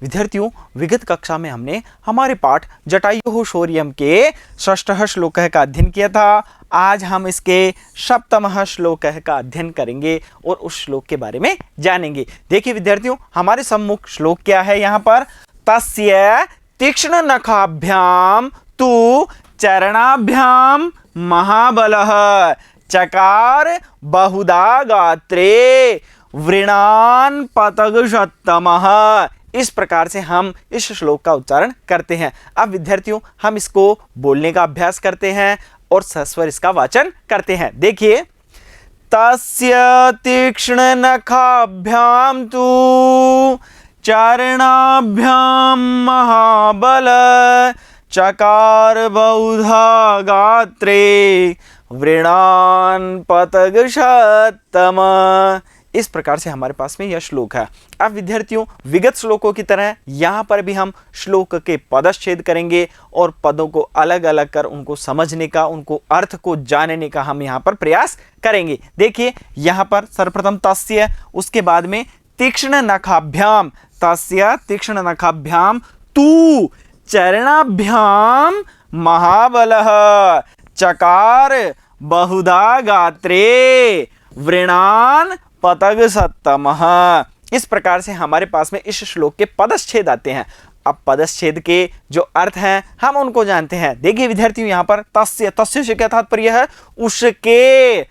विद्यार्थियों, विगत कक्षा में हमने हमारे पाठ जटायुः शौर्यम के षष्ठः श्लोकः का अध्ययन किया था। आज हम इसके सप्तमः श्लोकः का अध्ययन करेंगे और उस श्लोक के बारे में जानेंगे। देखिए विद्यार्थियों, हमारे सम्मुख श्लोक क्या है। यहाँ पर तस्य तीक्ष्ण नखाभ्याम तु चरणाभ्याम महाबलः चकार बहुधा गात्रे वृणान पतगशतमः। इस प्रकार से हम इस श्लोक का उच्चारण करते हैं। अब विद्यार्थियों, हम इसको बोलने का अभ्यास करते हैं और सस्वर इसका वाचन करते हैं। देखिए, तस्य तीक्ष्ण नखाभ्याम तु चरणाभ्याम महाबल चकार बहुधा गात्रे वृणान पतगशतम। इस प्रकार से हमारे पास में यह श्लोक है। अब विद्यार्थियों, विगत श्लोकों की तरह यहाँ पर भी हम श्लोक के पदच्छेद करेंगे और पदों को अलग अलग कर उनको समझने का, उनको अर्थ को जानने का हम यहाँ पर प्रयास करेंगे। देखिए, यहाँ पर सर्वप्रथम तस्य, उसके बाद में तीक्ष्ण नखाभ्याम, तस्य तीक्ष्ण नखाभ्याम तु चरणाभ्याम महाबलः चकार बहुधा गात्रे वृणान पतगशतमः। इस प्रकार से हमारे पास में इस श्लोक के पदच्छेद आते हैं। अब पदच्छेद के जो अर्थ हैं हम उनको जानते हैं। देखिए विद्यार्थियों, यहाँ पर तस्य, तस्य से क्या तात्पर्य है? उसके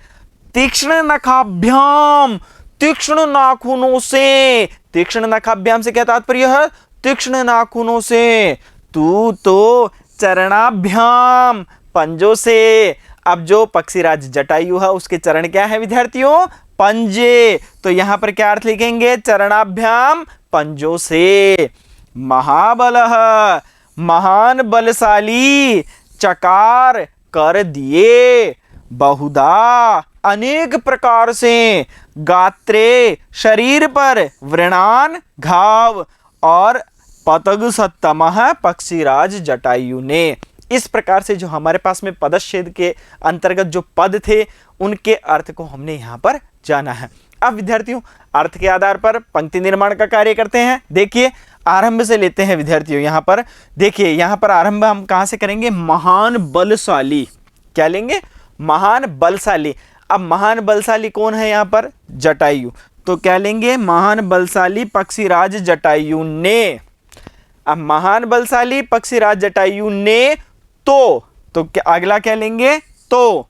तीक्ष्ण नखाभ्याम, तीक्ष्ण नाखूनों से। तीक्ष्ण नखाभ्याम से क्या तात्पर्य है? तीक्ष्ण नाखूनों से। तू तो चरणाभ्याम, पंजों से। अब जो पक्षीराज जटायु है उसके चरण क्या है विद्यार्थियों? पंजे। तो यहां पर क्या अर्थ लिखेंगे? चरणाभ्याम, पंजों से। महाबलः, महान बलशाली, चकार कर दिए, बहुधा अनेक प्रकार से, गात्रे शरीर पर, वृणान घाव, और पतगशतमः पक्षीराज जटायु ने। इस प्रकार से जो हमारे पास में पदच्छेद के अंतर्गत जो पद थे उनके अर्थ को हमने यहाँ पर जाना है। अब विद्यार्थियों, अर्थ के आधार पर पंक्ति निर्माण का कार्य करते हैं। देखिए, आरंभ से लेते हैं विद्यार्थियों। यहाँ पर देखिए, यहाँ पर आरंभ हम कहाँ से करेंगे? महान बलशाली। क्या लेंगे? महान बलशाली। अब महान बलशाली कौन है यहाँ पर? जटायु। तो क्या लेंगे? महान बलशाली पक्षीराज जटायु ने। अब महान बलशाली पक्षीराज जटायु ने तो क्या अगला क्या लेंगे? तो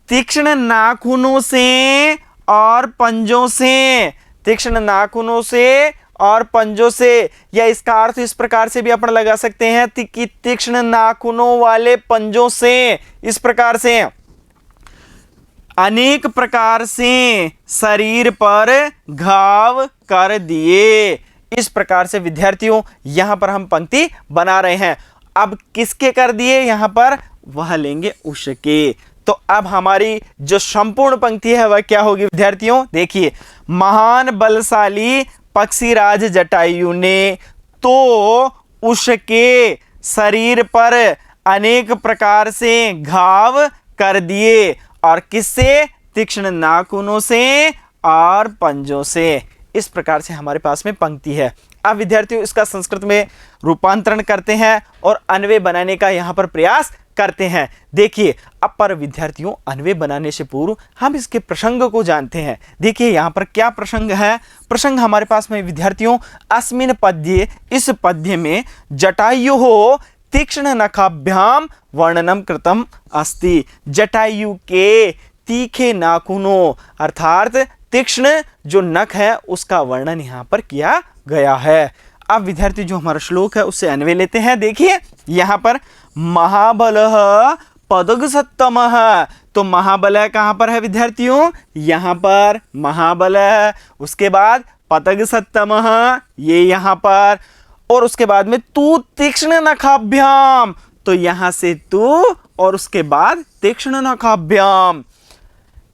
तीक्ष्ण नाखूनों से और पंजों से। तीक्ष्ण नाखूनों से और पंजों से, या इसका अर्थ इस प्रकार से भी अपन लगा सकते हैं कि तीक्ष्ण नाखूनों वाले पंजों से। इस प्रकार से अनेक प्रकार से शरीर पर घाव कर दिए। इस प्रकार से विद्यार्थियों यहां पर हम पंक्ति बना रहे हैं। अब किसके कर दिए? यहां पर वह लेंगे उसके। तो अब हमारी जो संपूर्ण पंक्ति है वह क्या होगी विद्यार्थियों? देखिए, महान बलशाली पक्षीराज जटायु ने तो उसके शरीर पर अनेक प्रकार से घाव कर दिए। और किससे? तीक्ष्ण नाखूनों से और पंजों से। इस प्रकार से हमारे पास में पंक्ति है। अब विद्यार्थियों, इसका संस्कृत में रूपांतरण करते हैं और अन्वय बनाने का यहाँ पर प्रयास करते हैं। देखिए, अब पर विद्यार्थियों, अन्वय बनाने से पूर्व हम इसके प्रसंग को जानते हैं। देखिए यहाँ पर क्या प्रसंग है? प्रसंग हमारे पास में विद्यार्थियों, अस्मिन् पद्ये, इस पद्य में जटायुः तीक्ष्ण नखाभ्याम वर्णनम कृतम अस्ति। जटायु के तीखे नाखूनों अर्थात तीक्ष्ण जो नख है उसका वर्णन यहाँ पर किया गया है। अब विद्यार्थी, जो हमारा श्लोक है उससे अन्वय लेते हैं। देखिए यहाँ पर महाबलः पतगशतमः। तो महाबल कहाँ पर है विद्यार्थियों? यहाँ पर महाबल है। उसके बाद पतगशतमः, ये यहाँ पर, और उसके बाद में तू तीक्ष्ण नखाभ्याम। तो यहाँ से तू और उसके बाद तीक्ष्ण नखाभ्याम।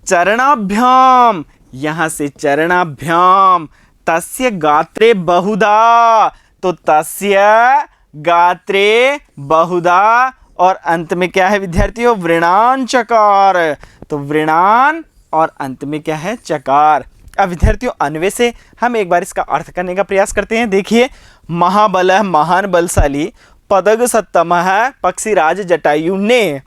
चरणाभ्याम, यहां से चरणाभ्याम। तस्य गात्रे बहुधा, तो तस्य गात्रे बहुधा, और अंत में क्या है विद्यार्थियों? वृणान चकार। तो वृणान और अंत में क्या है? चकार। अब विद्यार्थियों, अन्वय से हम एक बार इसका अर्थ करने का प्रयास करते हैं। देखिए, महाबलः महान बलशाली पदग सत्तमः पक्षीराज जटायु ने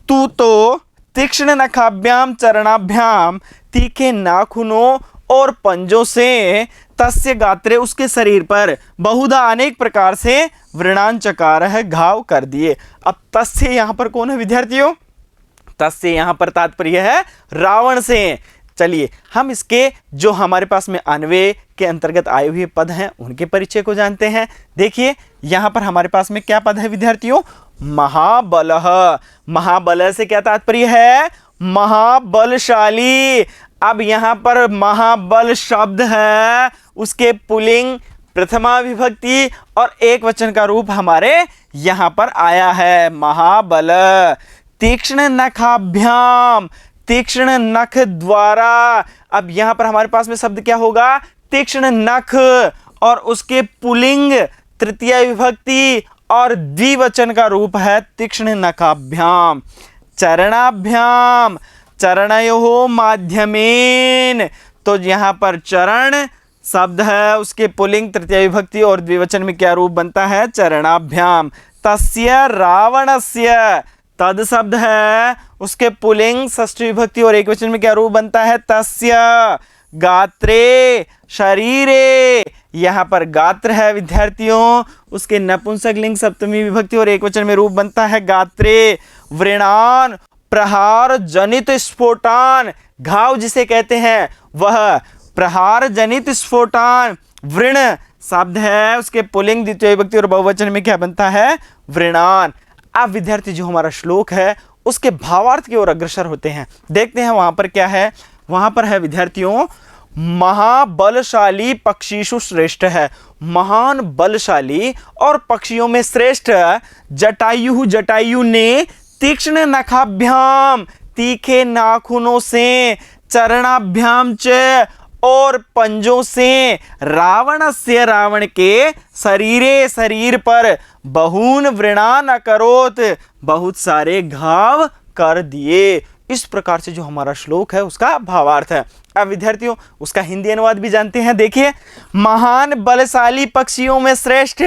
तू तो तीक्ष्ण नखाभ्याम चरणाभ्याम तीखे नाखूनों और पंजों से तस्य गात्रे उसके शरीर पर बहुधा अनेक प्रकार से व्रणांचकार है घाव कर दिए। अब तस्य यहाँ पर कौन है विद्यार्थियों? तस्य यहाँ पर तात्पर्य है रावण से। चलिए हम इसके जो हमारे पास में अन्वय के अंतर्गत आए हुए पद हैं उनके परिचय को जानते हैं। देखिए यहाँ पर हमारे पास में क्या पद है विद्यार्थियों? महाबलः। महाबल से क्या तात्पर्य है? महाबलशाली। अब यहाँ पर महाबल शब्द है, उसके पुल्लिंग प्रथमा विभक्ति और एक वचन का रूप हमारे यहाँ पर आया है महाबल। तीक्ष्ण नखाभ्याम, तीक्ष्ण नख द्वारा। अब यहाँ पर हमारे पास में शब्द क्या होगा? तीक्ष्ण नख और उसके पुल्लिंग तृतीय विभक्ति और द्विवचन का रूप है तीक्ष्ण नखाभ्याम। चरणाभ्याम, चरणयोः माध्यमेन। तो यहाँ पर चरण शब्द है, उसके पुल्लिंग तृतीय विभक्ति और द्विवचन में क्या रूप बनता है? चरणाभ्याम। तस्य रावणस्य, तद शब्द है, उसके पुल्लिंग षष्ठी विभक्ति और एक वचन में क्या रूप बनता है? तस्य। गात्रे शरीरे, यहाँ पर गात्र है विद्यार्थियों, उसके नपुंसकलिंग सप्तमी विभक्ति और एक वचन में रूप बनता है गात्रे। व्रणान, प्रहार जनित स्फोटान, घाव जिसे कहते हैं वह प्रहार जनित स्फोटान। वृण शब्द है, उसके पुल्लिंग द्वितीय विभक्ति और बहुवचन में क्या बनता है? वृणान। अब विद्यार्थी जो हमारा श्लोक है उसके भावार्थ की ओर अग्रसर होते हैं। देखते हैं वहां पर क्या है। वहां पर है विद्यार्थियों, महाबलशाली पक्षीषु श्रेष्ठ है। महान बलशाली और पक्षियों में श्रेष्ठ जटायु, जटायु ने तीक्ष्ण नखाभ्याम, तीखे नाखूनों से, चरणाभ्याम च और पंजों से, रावण से, रावण के शरीरे, शरीर पर, बहून व्रणान अकरोत, बहुत सारे घाव कर दिए। इस प्रकार से जो हमारा श्लोक है उसका भावार्थ है। अब विद्यार्थियों उसका हिंदी अनुवाद भी जानते हैं। देखिए, महान बलशाली पक्षियों में श्रेष्ठ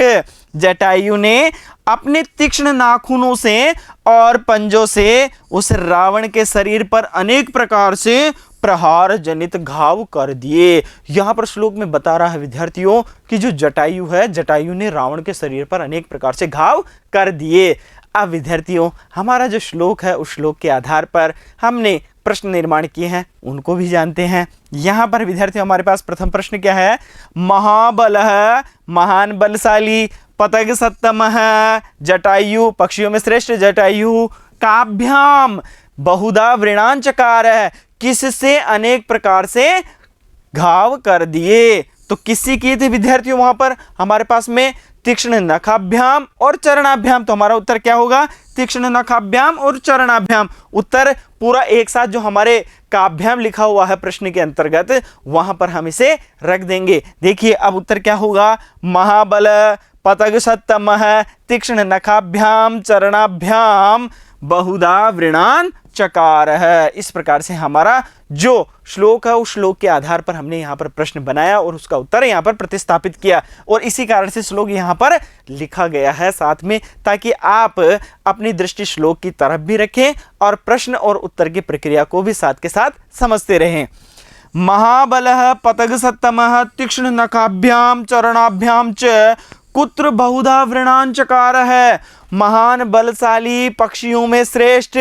जटायु ने अपने तीक्ष्ण नाखूनों से और पंजों से उस रावण के शरीर पर अनेक प्रकार से प्रहार जनित घाव कर दिए। यहाँ पर श्लोक में बता रहा है विद्यार्थियों कि जो जटायु है, जटायु ने रावण के शरीर पर अनेक प्रकार से घाव कर दिए। अब विद्यार्थियों हमारा जो श्लोक है उस श्लोक के आधार पर हमने प्रश्न निर्माण किए हैं, उनको भी जानते हैं। यहाँ पर विद्यार्थियों हमारे पास प्रथम प्रश्न क्या है? महाबलः, महान बलशाली, पतग सत्तमः, जटायु, पक्षियों में श्रेष्ठ जटायु, काभ्याम, बहुधा व्रणांचकार है, किससे अनेक प्रकार से घाव कर दिए। तो किससे किए थे विद्यार्थियों? वहां पर हमारे पास में तीक्ष्ण नखाभ्याम और चरणाभ्याम। तो हमारा उत्तर क्या होगा? तीक्ष्ण नखाभ्याम और चरणाभ्याम। उत्तर पूरा एक साथ जो हमारे काभ्याम लिखा हुआ है प्रश्न के अंतर्गत वहां पर हम इसे रख देंगे। देखिए अब उत्तर क्या होगा? महाबल पतग सत्तमः तीक्ष्ण नखाभ्याम चरणाभ्याम बहुधा व्रणान चकार है। इस प्रकार से हमारा जो श्लोक है उस श्लोक के आधार पर हमने यहाँ पर प्रश्न बनाया और उसका उत्तर यहाँ पर प्रतिस्थापित किया और इसी कारण से श्लोक यहाँ पर लिखा गया है साथ में, ताकि आप अपनी दृष्टि श्लोक की तरफ भी रखें और प्रश्न और उत्तर की प्रक्रिया को भी साथ के साथ समझते रहें। महाबलः पतग सत्तमः तीक्ष्ण नखाभ्याम चरणाभ्याम च कुत्र बहुधा व्रणांचकार है। महान बलशाली पक्षियों में श्रेष्ठ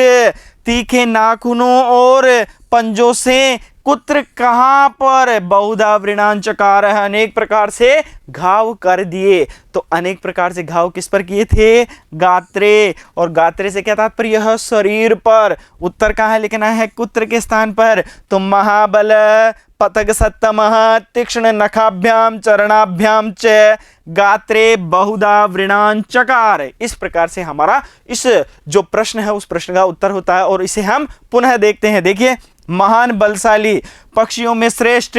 तीखे नाखूनों और पंजों से कुत्र कहाँ पर बहुधा व्रणांचकार है, अनेक प्रकार से घाव कर दिए। तो अनेक प्रकार से घाव किस पर किए थे? गात्रे। और गात्रे से क्या तात्पर्य है? शरीर पर। उत्तर कहाँ लिखना है? कुत्र के स्थान पर। तो महाबल पतग सत्तमः तीक्ष्ण नखाभ्याम चरणाभ्याम च गात्रे बहुधा व्रणांचकार। इस प्रकार से हमारा इस जो प्रश्न है उस प्रश्न का उत्तर होता है और इसे हम पुनः देखते हैं। देखिए, महान बलशाली पक्षियों में श्रेष्ठ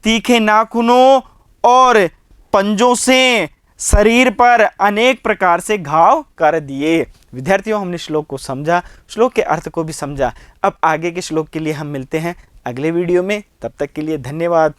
तीखे नाखूनों और पंजों से शरीर पर अनेक प्रकार से घाव कर दिए। विद्यार्थियों हमने श्लोक को समझा, श्लोक के अर्थ को भी समझा। अब आगे के श्लोक के लिए हम मिलते हैं अगले वीडियो में। तब तक के लिए धन्यवाद।